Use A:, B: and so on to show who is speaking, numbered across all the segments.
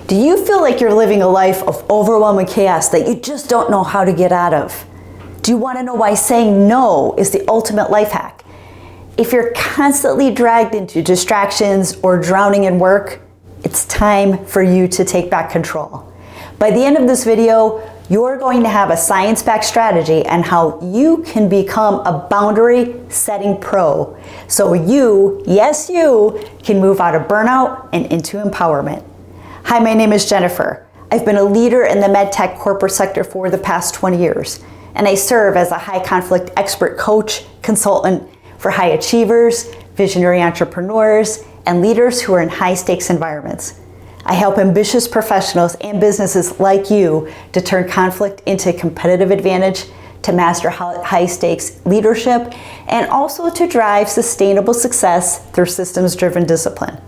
A: Do you feel like you're living a life of overwhelming chaos that you just don't know how to get out of? Do you want to know why saying no is the ultimate life hack? If you're constantly dragged into distractions or drowning in work, it's time for you to take back control. By the end of this video, you're going to have a science-backed strategy on how you can become a boundary-setting pro. So you, yes you, can move out of burnout and into empowerment. Hi, my name is Jennifer. I've been a leader in the medtech corporate sector for the past 20 years, and I serve as a high-conflict expert coach, consultant for high achievers, visionary entrepreneurs, and leaders who are in high-stakes environments. I help ambitious professionals and businesses like you to turn conflict into competitive advantage, to master high-stakes leadership, and also to drive sustainable success through systems-driven discipline.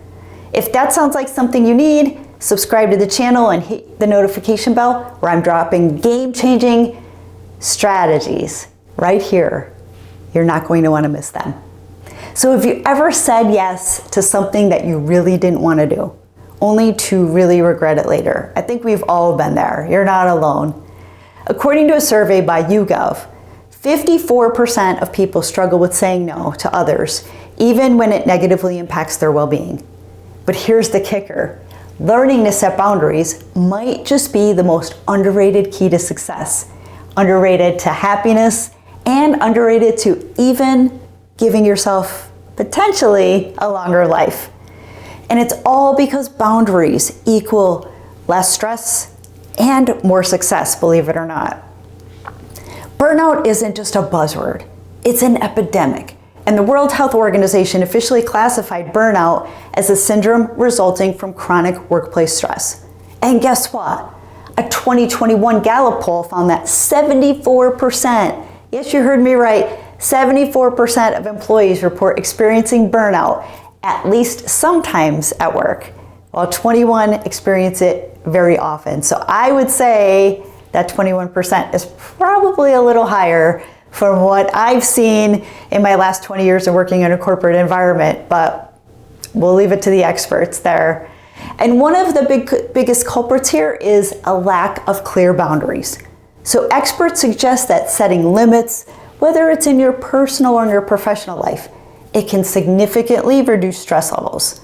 A: If that sounds like something you need, subscribe to the channel and hit the notification bell where I'm dropping game-changing strategies right here. You're not going to want to miss them. So have you ever said yes to something that you really didn't want to do, only to really regret it later? I think we've all been there. You're not alone. According to a survey by YouGov, 54% of people struggle with saying no to others, even when it negatively impacts their well-being. But here's the kicker. Learning to set boundaries might just be the most underrated key to success, underrated to happiness, and underrated to even giving yourself potentially a longer life. And it's all because boundaries equal less stress and more success, believe it or not. Burnout isn't just a buzzword, it's an epidemic. And the World Health Organization officially classified burnout as a syndrome resulting from chronic workplace stress. And guess what? A 2021 Gallup poll found that 74%, yes, you heard me right, 74% of employees report experiencing burnout at least sometimes at work, while 21% experience it very often. So I would say that 21% is probably a little higher from what I've seen in my last 20 years of working in a corporate environment, but we'll leave it to the experts there. And one of the biggest culprits here is a lack of clear boundaries. So experts suggest that setting limits, whether it's in your personal or in your professional life, it can significantly reduce stress levels.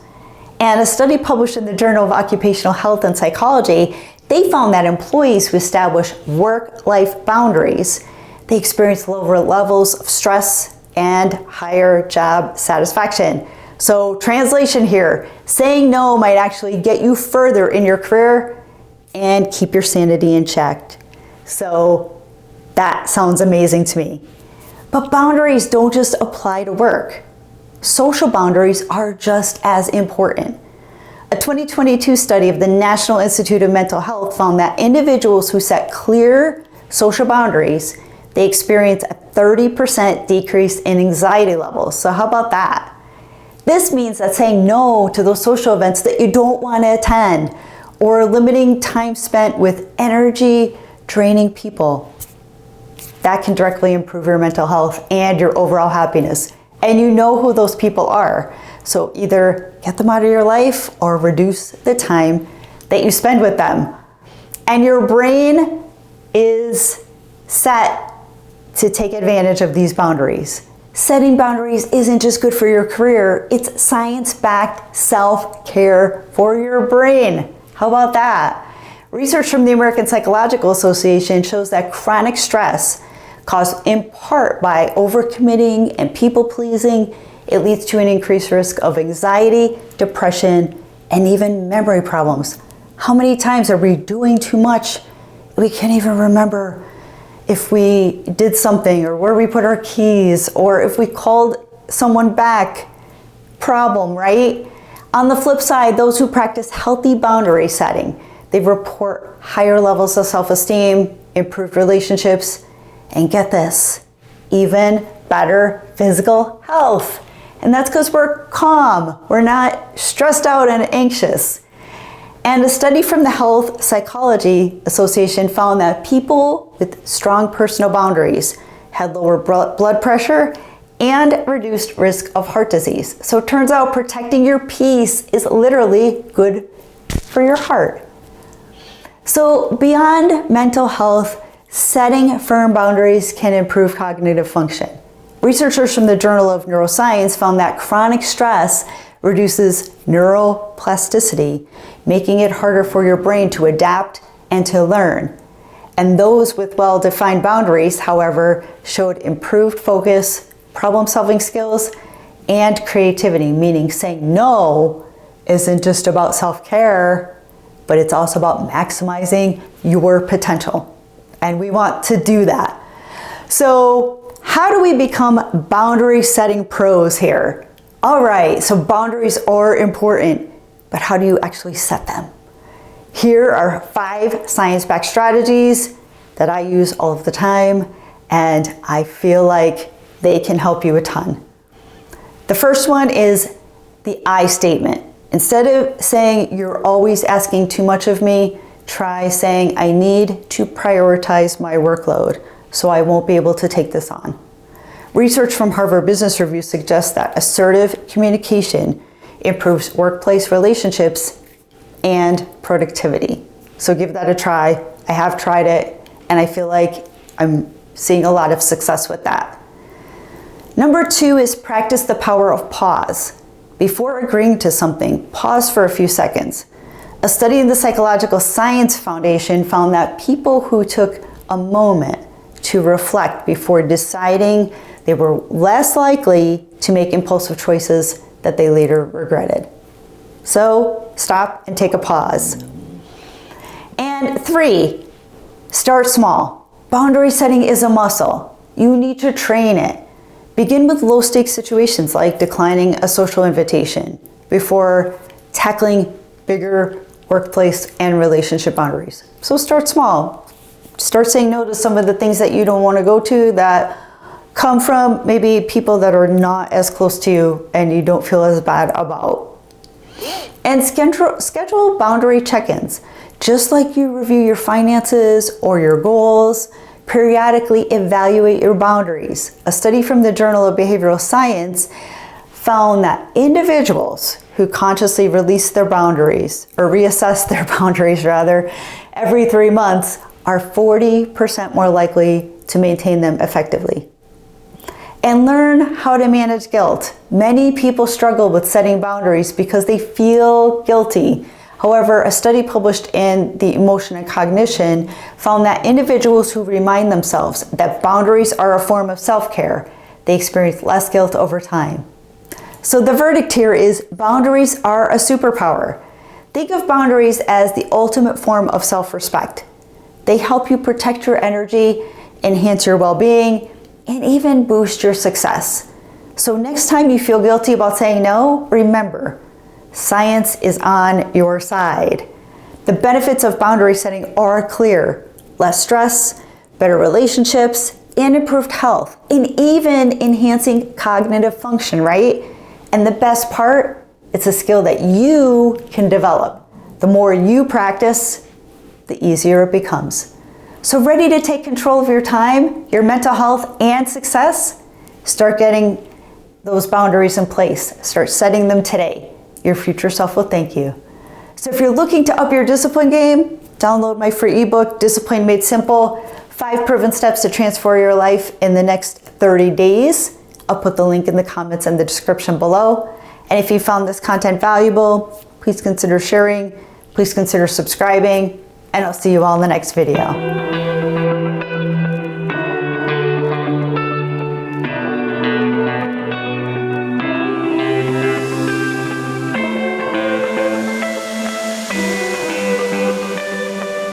A: And a study published in the Journal of Occupational Health and Psychology, they found that employees who establish work-life boundaries, they experience lower levels of stress and higher job satisfaction. So translation here, saying no might actually get you further in your career and keep your sanity in check. So that sounds amazing to me. But boundaries don't just apply to work. Social boundaries are just as important. A 2022 study of the National Institute of Mental Health found that individuals who set clear social boundaries, they experience a 30% decrease in anxiety levels. So how about that? This means that saying no to those social events that you don't want to attend, or limiting time spent with energy draining people, that can directly improve your mental health and your overall happiness. And you know who those people are. So either get them out of your life or reduce the time that you spend with them. And your brain is set to take advantage of these boundaries. Setting boundaries isn't just good for your career, it's science-backed self-care for your brain. How about that? Research from the American Psychological Association shows that chronic stress, caused in part by overcommitting and people-pleasing, it leads to an increased risk of anxiety, depression, and even memory problems. How many times are we doing too much? We can't even remember if we did something, or where we put our keys, or if we called someone back. Problem, right? On the flip side, those who practice healthy boundary setting, they report higher levels of self-esteem, improved relationships, and get this, even better physical health. And that's because we're calm, we're not stressed out and anxious. And a study from the Health Psychology Association found that people with strong personal boundaries had lower blood pressure and reduced risk of heart disease. So it turns out protecting your peace is literally good for your heart. So beyond mental health, setting firm boundaries can improve cognitive function. Researchers from the Journal of Neuroscience found that chronic stress reduces neuroplasticity, making it harder for your brain to adapt and to learn. And those with well-defined boundaries, however, showed improved focus, problem-solving skills, and creativity, meaning saying no isn't just about self-care, but it's also about maximizing your potential. And we want to do that. So how do we become boundary setting pros here? All right, so boundaries are important, but how do you actually set them? Here are 5 science-backed strategies that I use all of the time, and I feel like they can help you a ton. The first one is the I statement. Instead of saying you're always asking too much of me, try saying I need to prioritize my workload, so I won't be able to take this on. Research from Harvard Business Review suggests that assertive communication improves workplace relationships and productivity. So give that a try. I have tried it, and I feel like I'm seeing a lot of success with that. Number 2 is practice the power of pause. Before agreeing to something, pause for a few seconds. A study in the Psychological Science Foundation found that people who took a moment to reflect before deciding, they were less likely to make impulsive choices that they later regretted. So stop and take a pause. And 3, start small. Boundary setting is a muscle. You need to train it. Begin with low-stakes situations like declining a social invitation before tackling bigger workplace and relationship boundaries. So start small. Start saying no to some of the things that you don't want to go to that come from maybe people that are not as close to you and you don't feel as bad about. And schedule boundary check-ins. Just like you review your finances or your goals, periodically evaluate your boundaries. A study from the Journal of Behavioral Science found that individuals who consciously release their boundaries, or reassess their boundaries rather, every 3 months are 40% more likely to maintain them effectively. And learn how to manage guilt. Many people struggle with setting boundaries because they feel guilty. However, a study published in the Emotion and Cognition found that individuals who remind themselves that boundaries are a form of self-care, they experience less guilt over time. So the verdict here is boundaries are a superpower. Think of boundaries as the ultimate form of self-respect. They help you protect your energy, enhance your well-being, and even boost your success. So next time you feel guilty about saying no, remember, science is on your side. The benefits of boundary setting are clear. Less stress, better relationships, and improved health, and even enhancing cognitive function, right? And the best part, it's a skill that you can develop. The more you practice, the easier it becomes. So ready to take control of your time, your mental health, and success? Start getting those boundaries in place. Start setting them today. Your future self will thank you. So if you're looking to up your discipline game, download my free ebook, Discipline Made Simple, 5 proven steps to transform your life in the next 30 days. I'll put the link in the comments and the description below. And if you found this content valuable, please consider sharing, please consider subscribing, and I'll see you all in the next video.